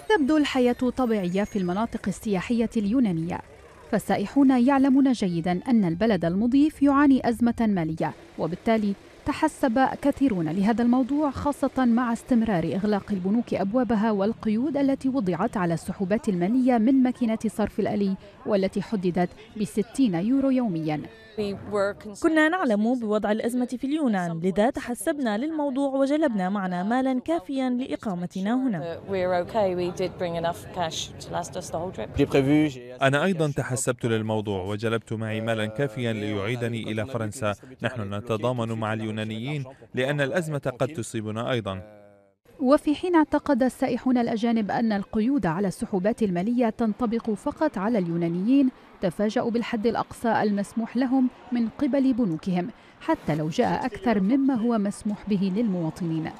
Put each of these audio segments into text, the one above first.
تبدو الحياة طبيعية في المناطق السياحية اليونانية، فالسائحون يعلمون جيدا أن البلد المضيف يعاني أزمة مالية، وبالتالي تحسب كثيرون لهذا الموضوع، خاصة مع استمرار إغلاق البنوك أبوابها والقيود التي وضعت على السحوبات المالية من ماكينات الصرف الآلي والتي حددت ب60 يورو يومياً. كنا نعلم بوضع الأزمة في اليونان، لذا تحسبنا للموضوع وجلبنا معنا مالا كافيا لإقامتنا هنا. أنا أيضا تحسبت للموضوع وجلبت معي مالا كافيا ليعيدني إلى فرنسا. نحن نتضامن مع اليونانيين لأن الأزمة قد تصيبنا أيضا. وفي حين اعتقد السائحون الأجانب أن القيود على السحوبات المالية تنطبق فقط على اليونانيين، تفاجأوا بالحد الأقصى المسموح لهم من قبل بنوكهم، حتى لو جاء أكثر مما هو مسموح به للمواطنين.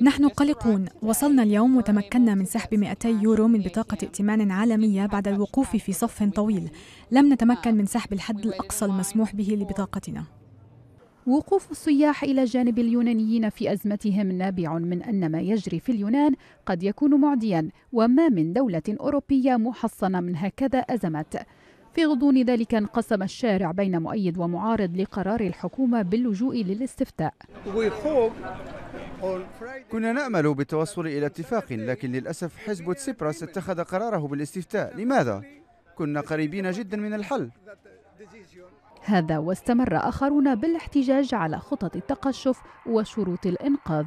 نحن قلقون. وصلنا اليوم وتمكنا من سحب 200 يورو من بطاقة ائتمان عالمية بعد الوقوف في صف طويل. لم نتمكن من سحب الحد الأقصى المسموح به لبطاقتنا. وقوف السياح إلى جانب اليونانيين في أزمتهم نابع من أن ما يجري في اليونان قد يكون معديا، وما من دولة أوروبية محصنة من هكذا أزمات. في غضون ذلك انقسم الشارع بين مؤيد ومعارض لقرار الحكومة باللجوء للاستفتاء. كنا نأمل بالتوصل إلى اتفاق، لكن للأسف حزب تسيبراس اتخذ قراره بالاستفتاء. لماذا؟ كنا قريبين جدا من الحل. هذا واستمر آخرون بالاحتجاج على خطط التقشف وشروط الإنقاذ.